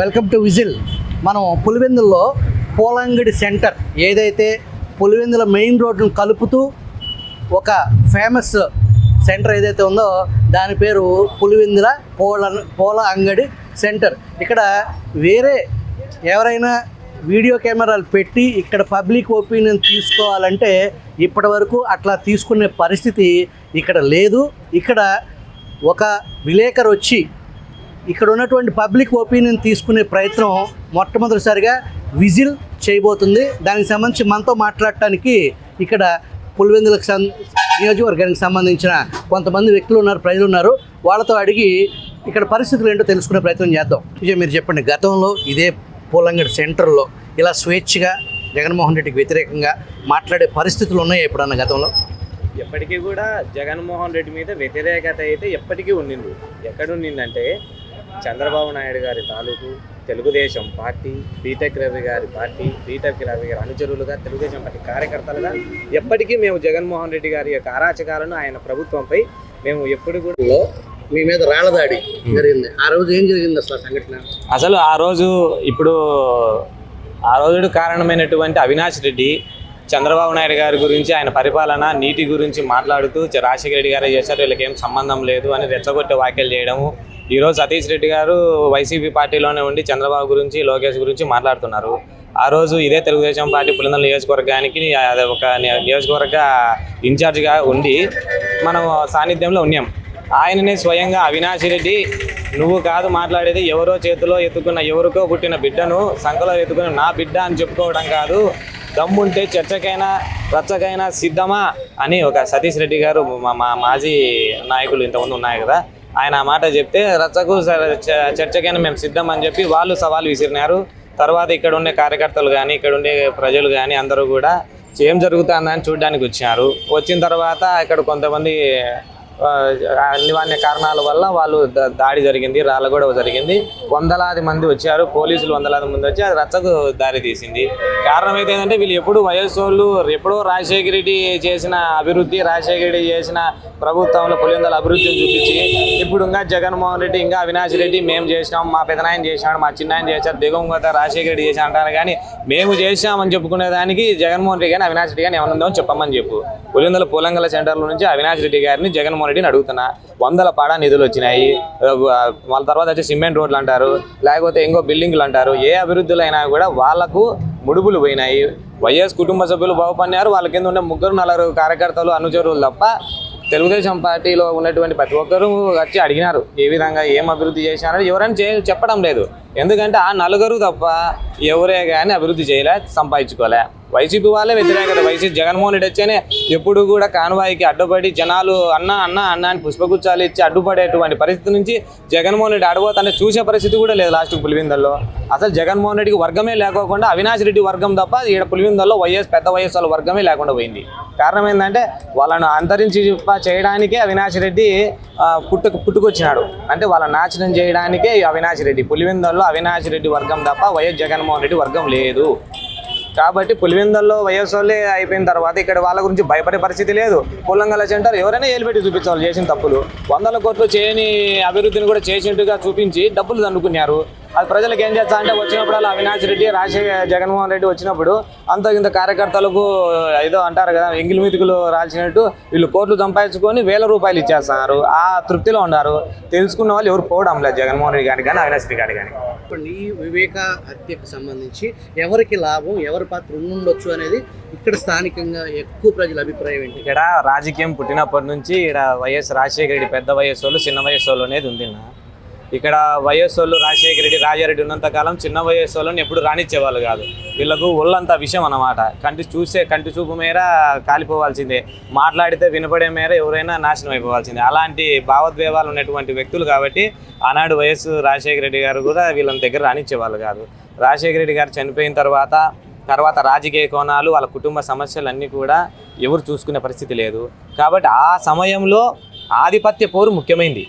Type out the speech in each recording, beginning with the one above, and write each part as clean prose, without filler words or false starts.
Welcome to whistle. మనం పులివెందుల్లో పూలంగడి centre ఏదైతే పులివెందుల మెయిన్ రోడ్డును కలుపుతూ ఒక ఫేమస్ సెంటర్ ఏదైతే ఉందో దాని పేరు పులివెందుల పూల అంగడి సెంటర్. ఇక్కడ వేరే ఎవరైనా వీడియో కెమెరాలు పెట్టి ఇక్కడ పబ్లిక్ ఒపీనియన్ తీసుకోవాలంటే ఇప్పటి వరకు అట్లా తీసుకునే పరిస్థితి ఇక్కడ లేదు. ఇక్కడ ఒక విలేకరు వచ్చి ఇక్కడ ఉన్నటువంటి పబ్లిక్ ఒపీనియన్ తీసుకునే ప్రయత్నం మొట్టమొదటిసారిగా విజిల్ చేయబోతుంది. దానికి సంబంధించి మనతో మాట్లాడటానికి ఇక్కడ పులివెందులకు నియోజకవర్గానికి సంబంధించిన కొంతమంది వ్యక్తులు ఉన్నారు, ప్రజలు ఉన్నారు. వాళ్ళతో అడిగి ఇక్కడ పరిస్థితులు ఏంటో తెలుసుకునే ప్రయత్నం చేద్దాం. విజయ్, మీరు చెప్పండి, గతంలో ఇదే పూలంగడి సెంటర్లో ఇలా స్వేచ్ఛగా జగన్మోహన్ రెడ్డికి వ్యతిరేకంగా మాట్లాడే పరిస్థితులు ఉన్నాయా ఎప్పుడన్నా గతంలో? ఎప్పటికీ కూడా జగన్మోహన్ రెడ్డి మీద వ్యతిరేకత అయితే ఎప్పటికీ ఉండింది. ఎక్కడుండిందంటే చంద్రబాబు నాయుడు గారి తాలూకు తెలుగుదేశం పార్టీ, బీటెక్ రవి గారి పార్టీ, బీటెక్ రవి గారి అనుచరులుగా, తెలుగుదేశం పార్టీ కార్యకర్తలుగా ఎప్పటికీ మేము జగన్మోహన్ రెడ్డి గారి యొక్క అరాచకాలను, ఆయన ప్రభుత్వంపై మేము ఎప్పుడు కూడా మీ మీద రాళ్ళదాడి జరిగింది. ఆ రోజు ఏం జరిగింది అసలు సంఘటన? అసలు ఆ రోజు కారణమైనటువంటి అవినాష్ రెడ్డి చంద్రబాబు నాయుడు గారి గురించి, ఆయన పరిపాలన నీతి గురించి మాట్లాడుతూ రాజశేఖర రెడ్డి గారే చేశారు, వీళ్ళకి ఏం సంబంధం లేదు అని రెచ్చగొట్టే వ్యాఖ్యలు చేయడము. ఈరోజు సతీష్ రెడ్డి గారు వైసీపీ పార్టీలోనే ఉండి చంద్రబాబు గురించి, లోకేష్ గురించి మాట్లాడుతున్నారు. ఆ రోజు ఇదే తెలుగుదేశం పార్టీ పులివెందుల నియోజకవర్గానికి ఒక నియోజకవర్గ ఇన్ఛార్జిగా ఉండి మనం సాన్నిధ్యంలో ఉన్నాం. ఆయననే స్వయంగా అవినాష్ రెడ్డి, నువ్వు కాదు మాట్లాడేది, ఎవరో చేతిలో ఎత్తుకున్న, ఎవరికో పుట్టిన బిడ్డను సంఖలో ఎత్తుకున్న నా బిడ్డ అని చెప్పుకోవడం కాదు, దమ్ముంటే చర్చకైనా రచ్చకైనా సిద్ధమా అని ఒక సతీష్ రెడ్డి గారు మా మాజీ నాయకులు ఇంతకుముందు ఉన్నాయి కదా, ఆయన ఆ మాట చెప్తే రచ్చకు చర్చకైనా మేము సిద్ధం అని చెప్పి వాళ్ళు సవాలు విసిరినారు. తర్వాత ఇక్కడ ఉండే కార్యకర్తలు కానీ, ఇక్కడ ఉండే ప్రజలు కానీ అందరూ కూడా ఏం జరుగుతుందని చూడడానికి వచ్చినారు. వచ్చిన తర్వాత ఇక్కడ కొంతమంది అనివార్య కారణాల వల్ల వాళ్ళు దాడి జరిగింది, రాళ్ళగొడవ జరిగింది. వందలాది మంది వచ్చారు, పోలీసులు వందలాది మంది వచ్చి అది రచ్చకు దారి తీసింది. కారణం అయితే ఏంటంటే వీళ్ళు ఎప్పుడు వయస్సు ఎప్పుడో రాజశేఖర రెడ్డి చేసిన అభివృద్ధి, రాజశేఖర రెడ్డి చేసిన ప్రభుత్వంలో పులివెందుల అభివృద్ధిని చూపించి ఇప్పుడు ఇంకా జగన్మోహన్ రెడ్డి, ఇంకా అవినాష్ రెడ్డి మేము చేసినాం, మా పెదనాయన చేసినాడు, మా చిన్నాయన చేశారు, దిగంగత రాజశేఖర రెడ్డి చేసి అంటారు. కానీ మేము చేసామని చెప్పుకునే దానికి జగన్మోహన్ రెడ్డి కానీ అవినాష్ రెడ్డి కానీ ఏమన్నా చెప్పమని చెప్పు. పులివెందుల పూలంగల సెంటర్ల నుంచి అవినాష్ రెడ్డి గారిని జగన్మోహన్ రెడ్డిని అడుగుతున్నా. వందల పాడా నిధులు వచ్చినాయి, వాళ్ళ తర్వాత వచ్చి సిమెంట్ రోడ్లు అంటారు, లేకపోతే ఇంకో బిల్డింగ్లు అంటారు. ఏ అభివృద్ధులు అయినా కూడా వాళ్లకు ముడుపులు పోయినాయి. వైఎస్ కుటుంబ సభ్యులు బాగుపడినారు, వాళ్ళ కింద ఉండే 3-4 కార్యకర్తలు, అనుచరులు తప్ప తెలుగుదేశం పార్టీలో ఉన్నటువంటి ప్రతి ఒక్కరూ వచ్చి అడిగినారు ఏ విధంగా ఏం అభివృద్ధి చేసినారో ఎవరైనా చెప్పడం లేదు. ఎందుకంటే ఆ 4 తప్ప ఎవరే కానీ అభివృద్ధి చేయలే, సంపాదించుకోలే. వైసీపీ వాళ్ళే వ్యతిరేకత. వైసీపీ జగన్మోహన్ రెడ్డి వచ్చేనే ఎప్పుడు కూడా కాన్వాయికి అడ్డుపడి జనాలు అన్న అన్న అన్న అని పుష్పగుచ్చాలు ఇచ్చి అడ్డుపడేటువంటి పరిస్థితి నుంచి జగన్మోహన్ రెడ్డి అడగబోతనే చూసే పరిస్థితి కూడా లేదు. లాస్ట్ పులివెందుల్లో అసలు జగన్మోహన్ రెడ్డికి వర్గమే లేకోకుండా అవినాష్ రెడ్డి వర్గం తప్ప ఈడ పులివెందుల్లో పెద్ద వయస్సు వాళ్ళ వర్గమే లేకుండా పోయింది. కారణం ఏంటంటే వాళ్ళను అంతరించి చేయడానికే అవినాష్ రెడ్డి పుట్టుకొచ్చినాడు. అంటే వాళ్ళ నాశనం చేయడానికే అవినాష్ రెడ్డి. పులివెందుల్లో అవినాష్ రెడ్డి వర్గం తప్ప వైఎస్ జగన్మోహన్ రెడ్డి వర్గం లేదు. కాబట్టి పులివెందుల్లో వయస్సులే అయిపోయిన తర్వాత ఇక్కడ వాళ్ళ గురించి భయపడే పరిస్థితి లేదు. పూలంగల సెంటర్ ఎవరైనా ఏలిపెట్టి చూపించాలి చేసిన తప్పులు. 100 కోట్లు చేయని అభివృద్ధిని కూడా చేసినట్టుగా చూపించి డబ్బులు దండుకున్నారు. అది ప్రజలకు ఏం చేస్తా అంటే వచ్చినప్పుడు అలా అవినాష్ రెడ్డి, జగన్మోహన్ రెడ్డి వచ్చినప్పుడు అంత ఇంత కార్యకర్తలకు ఏదో అంటారు కదా, ఎంగిలి మీతుకులు రాల్చినట్టు వీళ్ళు కోట్లు సంపాదించుకొని 1000 రూపాయలు ఇచ్చేస్తున్నారు. ఆ తృప్తిలో ఉన్నారు. తెలుసుకున్న వాళ్ళు ఎవరు పోవడం లేదు జగన్మోహన్ రెడ్డి గారికి కానీ అవినాష్ రెడ్డి గారికి కానీ. ఈ వివేక హత్యకు సంబంధించి ఎవరికి లాభం, ఎవరి పాత్ర ఉండొచ్చు అనేది ఇక్కడ స్థానికంగా ఎక్కువ ప్రజల అభిప్రాయం ఏంటి? ఇక్కడ రాజకీయం పుట్టినప్పటి నుంచి ఇక్కడ వైఎస్ రాజశేఖర రెడ్డి పెద్ద వయస్సు వాళ్ళు, చిన్న వయస్సు వాళ్ళు అనేది ఉంది. ఇక్కడ వయస్సు వాళ్ళు రాజశేఖర రెడ్డి, రాజారెడ్డి ఉన్నంతకాలం చిన్న వయస్సు వాళ్ళని ఎప్పుడు రానిచ్చేవాళ్ళు కాదు. వీళ్ళకు ఒళ్ళంతా విషయం అన్నమాట. కంటి చూపు మేర కాలిపోవాల్సిందే, మాట్లాడితే వినపడే మేర ఎవరైనా నాశనం అయిపోవాల్సిందే. అలాంటి భావోద్వేగాలు ఉన్నటువంటి వ్యక్తులు కాబట్టి ఆనాడు వైఎస్ రాజశేఖర రెడ్డి గారు కూడా వీళ్ళని దగ్గర రానిచ్చేవాళ్ళు కాదు. రాజశేఖర రెడ్డి గారు చనిపోయిన తర్వాత రాజకీయ కోణాలు, వాళ్ళ కుటుంబ సమస్యలన్నీ కూడా ఎవరు చూసుకునే పరిస్థితి లేదు. కాబట్టి ఆ సమయంలో ఆధిపత్య పోరు ముఖ్యమైంది.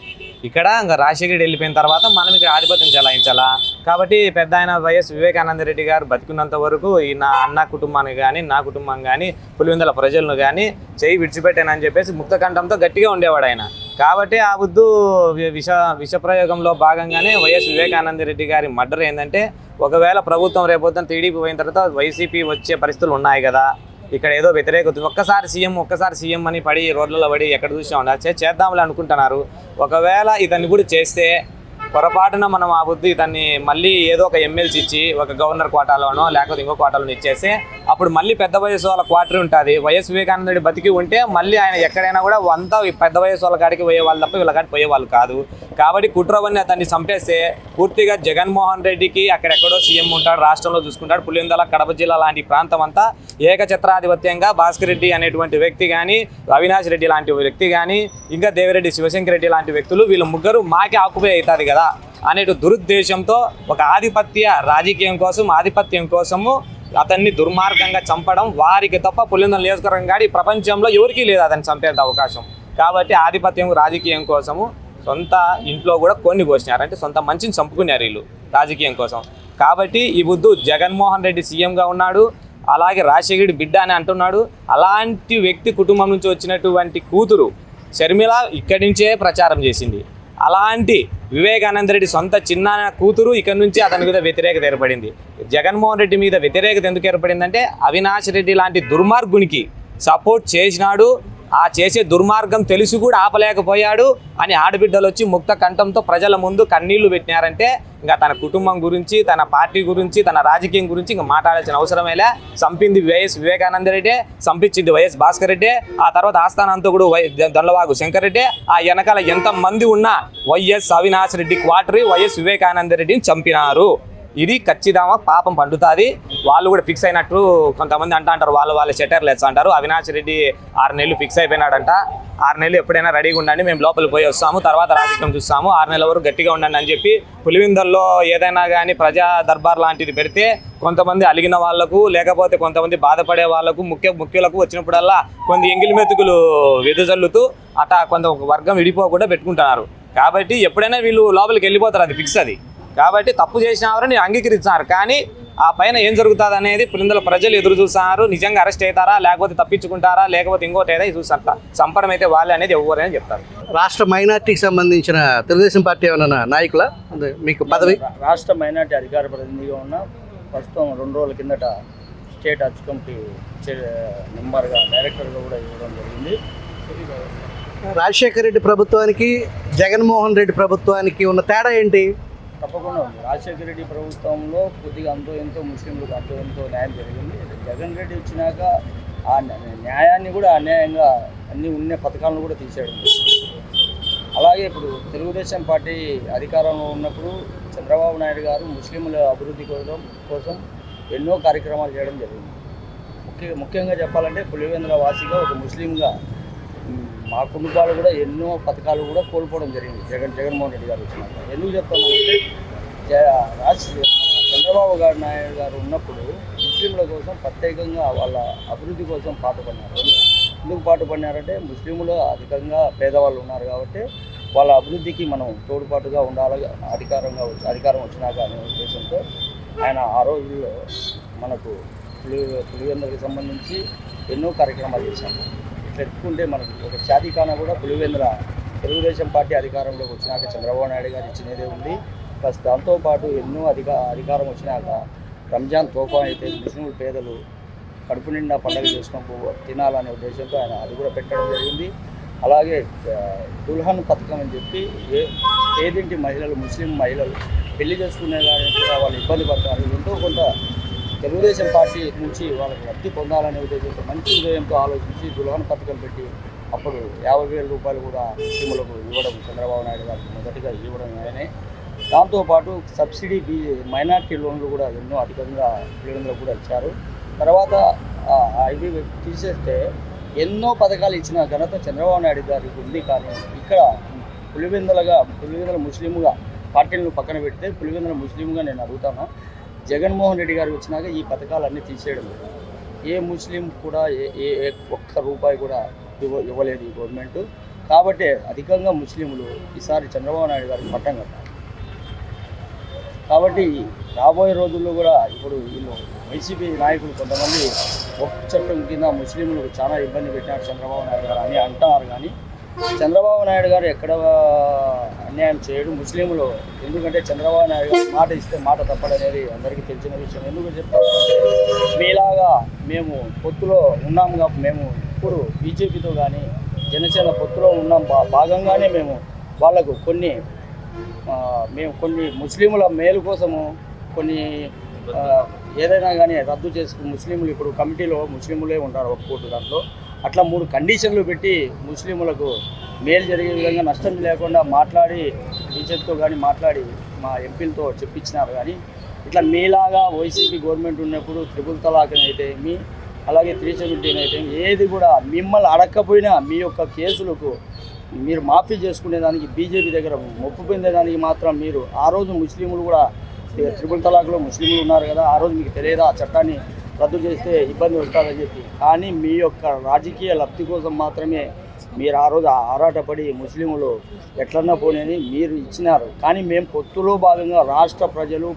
ఇక్కడ ఇంకా రాజశేఖర రెడ్డి వెళ్ళిపోయిన తర్వాత మనం ఇక్కడ ఆధిపత్యం చెలాయించాలా. కాబట్టి పెద్ద ఆయన వైఎస్ వివేకానంద రెడ్డి గారు బతికున్నంత వరకు ఈ నా అన్న కుటుంబానికి కానీ నా కుటుంబం కానీ పులివెందుల ప్రజలను కానీ చేయి విడిచిపెట్టానని చెప్పేసి ముక్తకంఠంతో గట్టిగా ఉండేవాడు ఆయన. కాబట్టి ఆ బుద్ధు విషప్రయోగంలో భాగంగానే వైఎస్ వివేకానంద రెడ్డి గారి మర్డర్ ఏంటంటే, ఒకవేళ ప్రభుత్వం రేపొద్దున టీడీపీ పోయిన తర్వాత వైసీపీ వచ్చే పరిస్థితులు ఉన్నాయి కదా, ఇక్కడ ఏదో వ్యతిరేకత ఒక్కసారి సీఎం అని పడి రోడ్లలో పడి ఎక్కడ చూసినా ఉండాలి చేద్దాంలే అనుకుంటున్నారు. ఒకవేళ ఇతన్ని కూడా చేస్తే పొరపాటున మనం ఆ బుద్ధి ఇతన్ని మళ్ళీ ఏదో ఒక ఎమ్మెల్సీ ఇచ్చి ఒక గవర్నర్ కోటాలోనో లేకపోతే ఇంకో కోటాలోనో ఇచ్చేస్తే అప్పుడు మళ్ళీ పెద్ద వయసు వాళ్ళ క్వార్టర్ ఉంటుంది. వైఎస్ వివేకానంద రెడ్డి బతికి ఉంటే మళ్ళీ ఆయన ఎక్కడైనా కూడా అంతా పెద్ద వయసు వాళ్ళ కాడికి పోయేవాళ్ళు తప్ప వీళ్ళ కాడికి పోయేవాళ్ళు కాదు. కాబట్టి కుట్రవన్నీ అతన్ని చంపేస్తే పూర్తిగా జగన్మోహన్ రెడ్డికి అక్కడెక్కడో సీఎం ఉంటాడు, రాష్ట్రంలో చూసుకుంటాడు. పులివెందుల కడప జిల్లా లాంటి ప్రాంతం అంతా ఏకఛత్రాధిపత్యంగా భాస్కర్ రెడ్డి అనేటువంటి వ్యక్తి కానీ, అవినాష్ రెడ్డి లాంటి వ్యక్తి కానీ, ఇంకా దేవిరెడ్డి శివశంకర్ రెడ్డి లాంటి వ్యక్తులు వీళ్ళు ముగ్గురు మాకే ఆక్యుపై అవుతుంది కదా అనే దురుద్దేశంతో ఒక ఆధిపత్యం కోసము అతన్ని దుర్మార్గంగా చంపడం వారికి తప్ప పులివెందుల నియోజకవర్గం కాడి ప్రపంచంలో ఎవరికీ లేదు అతన్ని చంపే అవకాశం. కాబట్టి ఆధిపత్యం రాజకీయం కోసము సొంత ఇంట్లో కూడా కొన్ని కోసినారు, అంటే సొంత మంచిని చంపుకున్నారు వీళ్ళు రాజకీయం కోసం. కాబట్టి ఈ బుద్ధు జగన్మోహన్ రెడ్డి సీఎంగా ఉన్నాడు, అలాగే రాజశేఖర్ బిడ్డ అని అంటున్నాడు. అలాంటి వ్యక్తి కుటుంబం నుంచి వచ్చినటువంటి కూతురు షర్మిల ఇక్కడి నుంచే ప్రచారం చేసింది. అలాంటి వివేకానంద రెడ్డి సొంత చిన్న కూతురు ఇక్కడి నుంచి అతని మీద వ్యతిరేకత ఏర్పడింది. జగన్మోహన్ రెడ్డి మీద వ్యతిరేకత ఎందుకు ఏర్పడిందంటే, అవినాష్ రెడ్డి లాంటి దుర్మార్గునికి సపోర్ట్ చేసినాడు, ఆ చేసే దుర్మార్గం తెలిసి కూడా ఆపలేకపోయాడు అని ఆడబిడ్డలు వచ్చి ముక్త కంఠంతో ప్రజల ముందు కన్నీళ్లు పెట్టినారంటే ఇంకా తన కుటుంబం గురించి, తన పార్టీ గురించి, తన రాజకీయం గురించి ఇంకా మాట్లాడాల్సిన అవసరమేలే. చంపింది వైఎస్ వివేకానంద రెడ్డి, చంపించింది వైఎస్ భాస్కర్ రెడ్డి, ఆ తర్వాత ఆస్థానంతకుడు దొండవాగు శంకర్ రెడ్డి, ఆ వెనకాల ఎంతమంది ఉన్నా వైఎస్ అవినాష్ రెడ్డి క్వార్టరీ వైఎస్ వివేకానంద రెడ్డిని చంపినారు. ఇది ఖచ్చితంగా పాపం పండుతుంది. వాళ్ళు కూడా ఫిక్స్ అయినట్టు కొంతమంది అంటారు, వాళ్ళ సెటర్లు ఎత్తా అంటారు. అవినాష్ రెడ్డి 6 నెలలు ఫిక్స్ అయిపోయినాడంట. 6 నెలలు ఎప్పుడైనా రెడీగా ఉండండి, మేము లోపలికి పోయి వస్తాము, తర్వాత రాజకీయం చూస్తాము, 6 నెలల వరకు గట్టిగా ఉండండి అని చెప్పి పులివెందుల్లో ఏదైనా కానీ ప్రజా దర్బార్ లాంటిది పెడితే కొంతమంది అలిగిన వాళ్లకు, లేకపోతే కొంతమంది బాధపడే వాళ్లకు, ముఖ్యులకు వచ్చినప్పుడల్లా కొంత ఎంగిలి మెతుకులు వెదజల్లుతూ అట్టా కొంత వర్గం విడిపోకుండా పెట్టుకుంటున్నారు. కాబట్టి ఎప్పుడైనా వీళ్ళు లోపలికి వెళ్ళిపోతారు, అది ఫిక్స్. అది కాబట్టి తప్పు చేసినారని అంగీకరిస్తున్నారు. కానీ ఆ పైన ఏం జరుగుతుంది అనేది పులివెందుల ప్రజలు ఎదురు చూస్తున్నారు. నిజంగా అరెస్ట్ అవుతారా, లేకపోతే తప్పించుకుంటారా, లేకపోతే ఇంకోటి ఏదైనా చూస్తారా, చంపడం అయితే వాళ్ళే అనేది ఎవరైనా చెప్తారు. రాష్ట్ర మైనార్టీకి సంబంధించిన తెలుగుదేశం పార్టీ ఏమైనా నాయకుల మీకు పదవి? రాష్ట్ర మైనార్టీ అధికార ప్రతినిధిగా ఉన్న ప్రస్తుతం 2 రోజుల కిందట స్టేట్ హజ్ కమిటీ మెంబర్గా, డైరెక్టర్గా కూడా ఇవ్వడం జరిగింది. రాజశేఖర రెడ్డి ప్రభుత్వానికి జగన్మోహన్ రెడ్డి ప్రభుత్వానికి ఉన్న తేడా ఏంటి? తప్పకుండా ఉంది. రాజశేఖర రెడ్డి ప్రభుత్వంలో కొద్దిగా అంతో ఎంతో ముస్లింలకు అంతో ఎంతో న్యాయం జరిగింది. జగన్ రెడ్డి వచ్చినాక ఆ న్యాయాన్ని కూడా అన్యాయంగా అన్ని ఉన్న పథకాలను కూడా తీసేయడం. అలాగే ఇప్పుడు తెలుగుదేశం పార్టీ అధికారంలో ఉన్నప్పుడు చంద్రబాబు నాయుడు గారు ముస్లింల అభివృద్ధి కోసం ఎన్నో కార్యక్రమాలు చేయడం జరిగింది. ముఖ్యంగా చెప్పాలంటే పులివెందుల వాసిగా ఒక ముస్లింగా మా కుటుంబాలు కూడా ఎన్నో పథకాలు కూడా కోల్పోవడం జరిగింది జగన్మోహన్ రెడ్డి గారు వచ్చినాక. ఎందుకు చెప్తున్నామంటే చంద్రబాబు నాయుడు గారు ఉన్నప్పుడు ముస్లింల కోసం ప్రత్యేకంగా వాళ్ళ అభివృద్ధి కోసం పాటుపడినారు. ఎందుకు పాటుపడినారంటే ముస్లింలు అధికంగా పేదవాళ్ళు ఉన్నారు కాబట్టి వాళ్ళ అభివృద్ధికి మనం తోడ్పాటుగా ఉండాలి, అధికారం వచ్చినాక అనే ఉద్దేశంతో ఆయన ఆ రోజుల్లో మనకు పులివెందులకు సంబంధించి ఎన్నో కార్యక్రమాలు చేశాము. పెట్టుకుంటే మనకు ఒక షాదీఖానా కూడా పులివెందుల తెలుగుదేశం పార్టీ అధికారంలోకి వచ్చినాక చంద్రబాబు నాయుడు గారు ఇచ్చినదే ఉంది. ప్లస్ దాంతోపాటు ఎన్నో అధికారం వచ్చినాక రంజాన్ తోఫా అయితే ముస్లింలు పేదలు కడుపు నిండా పండుగ చేసుకున్నప్పుడు తినాలనే ఉద్దేశంతో ఆయన అది కూడా పెట్టడం జరిగింది. అలాగే దుల్హన్ పథకం అని చెప్పి పేదింటి మహిళలు, ముస్లిం మహిళలు పెళ్లి చేసుకునే కానీ కూడా వాళ్ళు ఇబ్బంది పడతారు. ఎంతో కొంత తెలుగుదేశం పార్టీ నుంచి వాళ్ళకి లబ్ధి పొందాలనే ఉద్దేశంతో మంచి ఉదయంతో ఆలోచించి దుల్హన్ పథకం పెట్టి అప్పుడు 50,000 రూపాయలు కూడా ముస్లింలకు ఇవ్వడం చంద్రబాబు నాయుడు గారికి మొదటిగా ఇవ్వడం ఆయనే. దాంతోపాటు సబ్సిడీ మైనార్టీ లోన్లు కూడా ఎన్నో అధికంగా పులివెందులకు కూడా ఇచ్చారు. తర్వాత ఇవి తీసేస్తే ఎన్నో పథకాలు ఇచ్చిన ఘనత చంద్రబాబు నాయుడు గారికి ఉంది. కానీ ఇక్కడ పులివెందుల ముస్లింగా పార్టీలను పక్కన పెడితే పులివెందుల ముస్లింగా నేను అడుగుతాను, జగన్మోహన్ రెడ్డి గారు వచ్చినాక ఈ పథకాలన్నీ తీసేయడం లేదు. ఏ ముస్లిం కూడా ఒక్క రూపాయి కూడా ఇవ్వలేదు ఈ గవర్నమెంట్. కాబట్టి అధికంగా ముస్లింలు ఈసారి చంద్రబాబు నాయుడు గారికి పట్టం కట్టారు. కాబట్టి రాబోయే రోజుల్లో కూడా ఇప్పుడు వీళ్ళు వైసీపీ నాయకులు కొంతమంది ఒక్క చట్టం కింద ముస్లింలకు చాలా ఇబ్బంది పెట్టినారు చంద్రబాబు నాయుడు గారు అని అంటున్నారు. కానీ చంద్రబాబు నాయుడు గారు ఎక్కడ అన్యాయం చేయడు ముస్లింలు. ఎందుకంటే చంద్రబాబు నాయుడు గారు మాట ఇస్తే మాట తప్పడనేది అందరికీ తెలిసిన విషయం. ఎందుకు చెప్తామంటే మీలాగా మేము పొత్తులో ఉన్నాము కాబట్టి మేము ఇప్పుడు బీజేపీతో కానీ జనసేన పొత్తులో ఉన్నాం భాగంగానే మేము వాళ్ళకు కొన్ని ముస్లింల మేలు కోసము కొన్ని ఏదైనా కానీ రద్దు చేసుకుని ముస్లింలు ఇప్పుడు కమిటీలో ముస్లింలే ఉంటారు ఒక కోర్టు దాంట్లో అట్లా 3 కండిషన్లు పెట్టి ముస్లింలకు మేలు జరిగే విధంగా నష్టం లేకుండా మాట్లాడి బీజేపీతో కానీ మాట్లాడి మా ఎంపీలతో చెప్పించినారు. కానీ ఇట్లా మీలాగా వైసీపీ గవర్నమెంట్ ఉన్నప్పుడు ట్రిపుల్ తలాక్ అయితే మీ అలాగే 370 అయితే ఏది కూడా మిమ్మల్ని అడగకపోయినా మీ యొక్క కేసులకు మీరు మాఫీ చేసుకునేదానికి బీజేపీ దగ్గర మొప్పు పొందేదానికి మాత్రం మీరు ఆ రోజు ముస్లింలు కూడా ట్రిపుల్ తలాక్లో ముస్లింలు ఉన్నారు కదా, ఆ రోజు మీకు తెలియదా ఆ చట్టాన్ని రద్దు చేస్తే ఇబ్బంది వస్తుందని చెప్పి. కానీ మీ యొక్క రాజకీయ లబ్ధి కోసం మాత్రమే మీరు ఆ రోజు ఆరాటపడి ముస్లింలు ఎట్లన్నా పోనేది మీరు ఇచ్చినారు. కానీ మేము పొత్తులో భాగంగా రాష్ట్ర ప్రజలు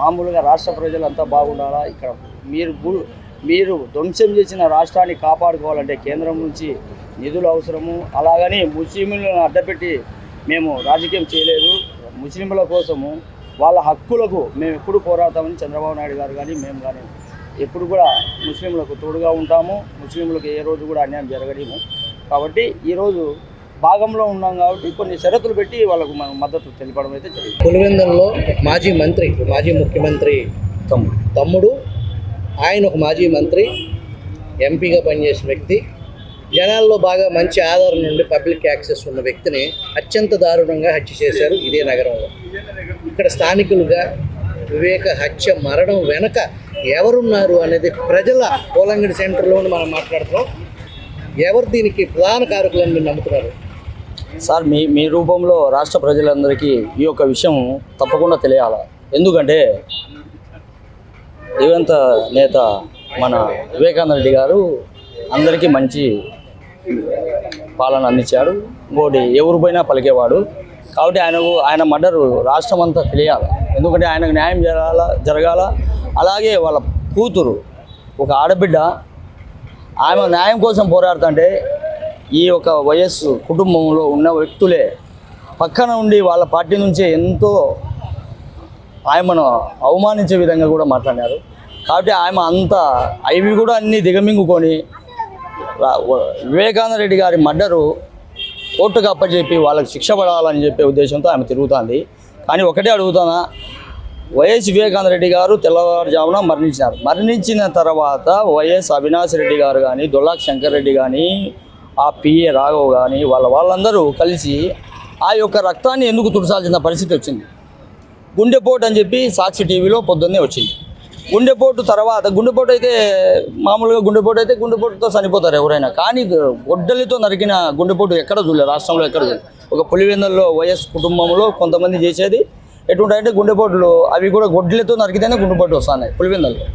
మామూలుగా రాష్ట్ర ప్రజలు అంతా బాగుండాలా. ఇక్కడ మీరు ధ్వంసం చేసిన రాష్ట్రాన్ని కాపాడుకోవాలంటే కేంద్రం నుంచి నిధులు అవసరము. అలాగని ముస్లింలను అడ్డపెట్టి మేము రాజకీయం చేయలేదు. ముస్లింల కోసము వాళ్ళ హక్కులకు మేము ఎప్పుడు పోరాడతామని చంద్రబాబు నాయుడు గారు కానీ మేము కానీ ఎప్పుడు కూడా ముస్లింలకు తోడుగా ఉంటాము. ముస్లింలకు ఏ రోజు కూడా అన్యాయం జరగడము. కాబట్టి ఈరోజు భాగంలో ఉన్నాం కాబట్టి కొన్ని షరతులు పెట్టి వాళ్ళకు మనం మద్దతు తెలపడం అయితే జరిగింది. పులివెందులలో మాజీ ముఖ్యమంత్రి తమ్ముడు, ఆయన ఒక మాజీ మంత్రి, ఎంపీగా పనిచేసిన వ్యక్తి, జనాల్లో బాగా మంచి ఆదరణ నుండి పబ్లిక్ యాక్సెస్ ఉన్న వ్యక్తిని అత్యంత దారుణంగా హత్య చేశారు ఇదే నగరంలో. ఇక్కడ స్థానికులుగా వివేక హత్య మరణం వెనక ఎవరున్నారు అనేది ప్రజల పోలంగడి సెంటర్లో మనం మాట్లాడుతున్నాం. ఎవరు దీనికి ప్రధాన కారకులని మీరు నమ్ముతున్నారు? సార్ మీ రూపంలో రాష్ట్ర ప్రజలందరికీ ఈ యొక్క విషయం తప్పకుండా తెలియాలి. ఎందుకంటే దివంత నేత మన వివేకానంద రెడ్డి గారు అందరికీ మంచి పాలన అందించాడు. ఇంకోటి ఎవరు పోయినా పలికేవాడు. కాబట్టి ఆయన మర్డరు రాష్ట్రం అంతా తెలియాలి. ఎందుకంటే ఆయనకు న్యాయం జరగాల. అలాగే వాళ్ళ కూతురు ఒక ఆడబిడ్డ ఆమె న్యాయం కోసం పోరాడుతుంటే ఈ యొక్క వైఎస్ కుటుంబంలో ఉన్న వ్యక్తులే పక్కన ఉండి వాళ్ళ పార్టీ నుంచే ఎంతో ఆయనను అవమానించే విధంగా కూడా మాట్లాడారు. కాబట్టి ఆమె అంతా అవి కూడా అన్నీ దిగమింగుకొని వివేకానంద రెడ్డి గారి మర్డరు కోర్టుకు అప్పచెప్పి వాళ్ళకి శిక్ష పడాలని చెప్పే ఉద్దేశంతో ఆమె తిరుగుతుంది. కానీ ఒకటే అడుగుతానా, వైఎస్ వివేకానంద రెడ్డి గారు తెల్లవారుజామున మరణించినారు. మరణించిన తర్వాత వైఎస్ అవినాష్ రెడ్డి గారు కానీ, దొల్లాక్ శంకర్ రెడ్డి కానీ, ఆ పిఏ రాఘవ్ కానీ వాళ్ళందరూ కలిసి ఆ యొక్క రక్తాన్ని ఎందుకు తుడసాల్సిన పరిస్థితి వచ్చింది? గుండెపోటు అని చెప్పి సాక్షి టీవీలో పొద్దున్నే వచ్చింది. గుండెపోటు అయితే మామూలుగా గుండెపోటుతో చనిపోతారు ఎవరైనా. కానీ గొడ్డలితో నరికిన గుండెపోటు ఎక్కడ చూడలేదు, రాష్ట్రంలో ఎక్కడ చూడలేదు. ఒక పులివెందుల్లో వైఎస్ కుటుంబంలో కొంతమంది చేసేది ఎటుంటాయంటే గుండెపోటులు, అవి కూడా గొడ్డలితో నరికితేనే గుండెపోటు వస్తున్నాయి పులివెందుల్లో.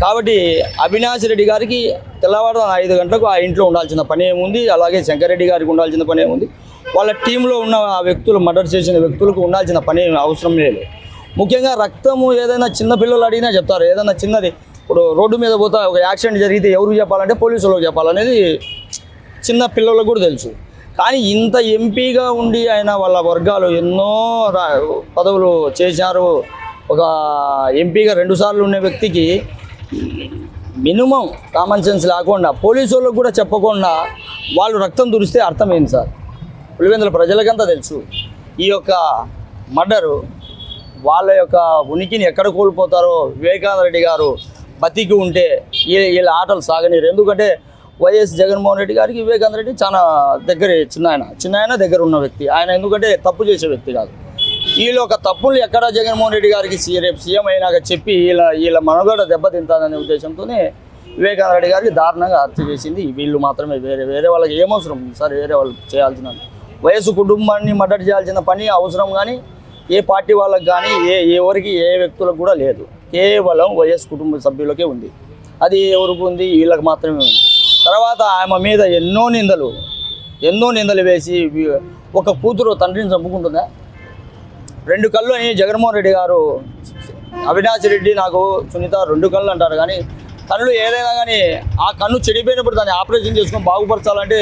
కాబట్టి అవినాష్ రెడ్డి గారికి తెల్లవారు 5 గంటలకు ఆ ఇంట్లో ఉండాల్సిన పని ఏముంది, అలాగే శంకర్ రెడ్డి గారికి ఉండాల్సిన పని ఏముంది, వాళ్ళ టీంలో ఉన్న ఆ వ్యక్తులు మర్డర్ చేసిన వ్యక్తులకు ఉండాల్సిన పని అవసరం లేదు. ముఖ్యంగా రక్తము ఏదైనా చిన్న పిల్లలు అడిగినా చెప్తారు. ఏదైనా చిన్నది ఇప్పుడు రోడ్డు మీద పోతా ఒక యాక్సిడెంట్ జరిగితే ఎవరు చెప్పాలంటే పోలీసులకు చెప్పాలనేది చిన్న పిల్లలకు కూడా తెలుసు. కానీ ఇంత ఎంపీగా ఉండి ఆయన వాళ్ళ వర్గాలు ఎన్నో పదవులు చేశారు. ఒక ఎంపీగా 2 సార్లు ఉన్న వ్యక్తికి మినిమం కామన్ సెన్స్ లేకుండా పోలీసు వాళ్ళకు కూడా చెప్పకుండా వాళ్ళు రక్తం తుడిస్తే అర్థం ఏంటి సార్? పులివెందుల ప్రజలకంతా తెలుసు. ఈ యొక్క మర్డరు వాళ్ళ యొక్క ఉనికిని ఎక్కడ కోల్పోతారో వివేకానంద రెడ్డి గారు బతికి ఉంటే వీళ్ళ ఆటలు సాగనీరు. ఎందుకంటే వైఎస్ జగన్మోహన్ రెడ్డి గారికి వివేకానంద రెడ్డి చాలా చిన్న దగ్గర ఉన్న వ్యక్తి ఆయన. ఎందుకంటే తప్పు చేసే వ్యక్తి కాదు. వీళ్ళు ఒక తప్పులు ఎక్కడ జగన్మోహన్ రెడ్డి గారికి రేపు సీఎం అయినాక చెప్పి వీళ్ళ మనుగడ దెబ్బతింటాదనే ఉద్దేశంతోనే వివేకానంద రెడ్డి గారికి దారుణంగా హత్య చేసింది. వీళ్ళు మాత్రమే, వేరే వాళ్ళకి ఏమవసరం సార్? వేరే వాళ్ళు చేయాల్సిన వయసు కుటుంబాన్ని మర్డర్ చేయాల్సిన పని అవసరం కానీ ఏ పార్టీ వాళ్ళకి కానీ ఎవరికి ఏ వ్యక్తులకు కూడా లేదు. కేవలం వైఎస్ కుటుంబ సభ్యులకే ఉంది. అది ఎవరికి ఉంది? వీళ్ళకి మాత్రమే ఉంది. తర్వాత ఆమె మీద ఎన్నో నిందలు ఎన్నో నిందలు వేసి ఒక కూతురు తండ్రిని చంపుకుంటుందా? 2 కళ్ళు అని జగన్మోహన్ రెడ్డి గారు, అవినాష్ రెడ్డి నాకు సునీత 2 కళ్ళు అంటారు, కానీ కళ్ళు ఏదైనా కానీ ఆ కన్ను చెడిపోయినప్పుడు దాన్ని ఆపరేషన్ చేసుకొని బాగుపరచాలంటే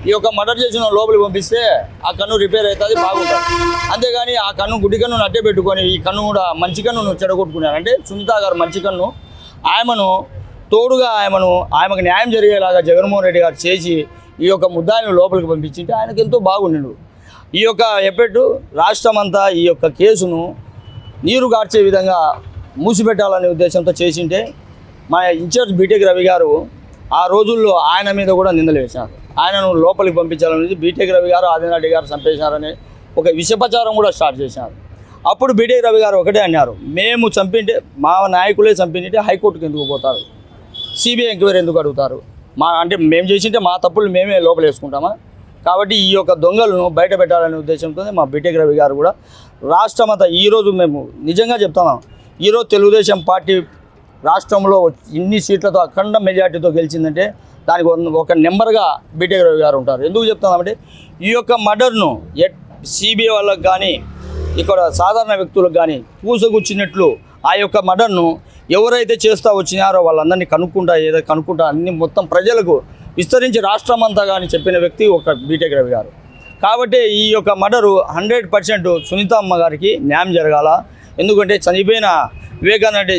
ఈ యొక్క మర్డర్ చేసిన లోపలికి పంపిస్తే ఆ కన్ను రిపేర్ అవుతుంది, బాగుంటుంది. అంతేగాని ఆ కన్ను గుడ్డి కన్ను అట్టే పెట్టుకొని ఈ కన్ను కూడా మంచి కన్ను చెడగొట్టుకున్నారు. అంటే సునీత గారు మంచి కన్ను, ఆమెను తోడుగా ఆమెకు న్యాయం జరిగేలాగా జగన్మోహన్ రెడ్డి గారు చేసి ఈ యొక్క ముద్దాయిని లోపలికి పంపించింటే ఆయనకు ఎంతో బాగుండు. ఈ యొక్క ఎఫెక్ట్ రాష్ట్రం అంతా ఈ యొక్క కేసును నీరు గార్చే విధంగా మూసిపెట్టాలనే ఉద్దేశంతో చేసింటే మా ఇన్ఛార్జ్ బీటెక్ రవి గారు ఆ రోజుల్లో ఆయన మీద కూడా నిందలు వేశారు. ఆయనను లోపలికి పంపించాలనేది బీటెక్ రవి గారు ఆదినారెడ్డి గారు చంపేశారని ఒక విషప్రచారం కూడా స్టార్ట్ చేశారు. అప్పుడు బీటెక్ రవి గారు ఒకటే అన్నారు, మేము చంపింటే మా నాయకులే చంపింటే హైకోర్టుకి ఎందుకు పోతారు, సిబిఐ ఎంక్వైరీ ఎందుకు అడుగుతారు, అంటే మేము చేసింటే మా తప్పులు మేమే లోపల వేసుకుంటామా? కాబట్టి ఈ యొక్క దొంగలను బయట పెట్టాలనే ఉద్దేశంతో మా బీటెక్ రవి గారు కూడా రాష్ట్రం అంతా ఈరోజు మేము నిజంగా చెప్తున్నాం, ఈరోజు తెలుగుదేశం పార్టీ రాష్ట్రంలో ఇన్ని సీట్లతో అఖండ మెజార్టీతో గెలిచిందంటే దానికి ఒక నెంబర్గా బీటెక్ రవి గారు ఉంటారు. ఎందుకు చెప్తున్నామంటే ఈ యొక్క మర్డర్ను సిబిఐ వాళ్ళకి కానీ ఇక్కడ సాధారణ వ్యక్తులకు కానీ పూసగుచ్చినట్లు ఆ యొక్క మర్డర్ను ఎవరైతే చేస్తూ వచ్చినారో వాళ్ళందరినీ కనుక్కుంటా అన్ని మొత్తం ప్రజలకు విస్తరించి రాష్ట్రం అంతా కానీ చెప్పిన వ్యక్తి ఒక బీటెక్ రవి గారు. కాబట్టి ఈ యొక్క మర్డరు 100% సునీత అమ్మ గారికి న్యాయం జరగాల. ఎందుకంటే చనిపోయిన వివేకానంద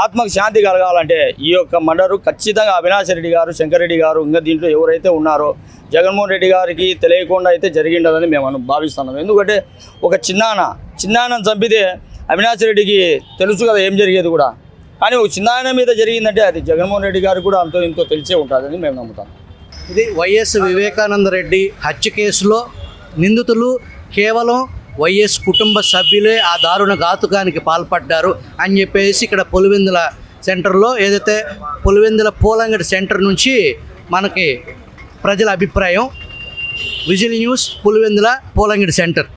ఆత్మకు శాంతి కలగాలంటే ఈ యొక్క మర్డరు ఖచ్చితంగా అవినాష్ రెడ్డి గారు, శంకర్ రెడ్డి గారు, ఇంకా దీంట్లో ఎవరైతే ఉన్నారో జగన్మోహన్ రెడ్డి గారికి తెలియకుండా అయితే జరిగిండదని మేము భావిస్తున్నాం. ఎందుకంటే ఒక చిన్నాన్నను చంపితే అవినాష్ రెడ్డికి తెలుసు కదా ఏం జరిగేది కూడా, కానీ ఒక చిన్నాయన మీద జరిగిందంటే అది జగన్మోహన్ రెడ్డి గారికి కూడా అంతో ఇంతో తెలిసే ఉంటుందని మేము నమ్ముతాం. ఇది వైఎస్ వివేకానంద రెడ్డి హత్య కేసులో నిందితులు కేవలం వైఎస్ కుటుంబ సభ్యులే ఆ దారుణ ఘాతుకానికి పాల్పడ్డారు అని చెప్పేసి ఇక్కడ పులివెందుల సెంటర్లో ఏదైతే పులివెందుల పోలంగడి సెంటర్ నుంచి మనకి ప్రజల అభిప్రాయం. Whistle news, Pulivendula Polangadi centre.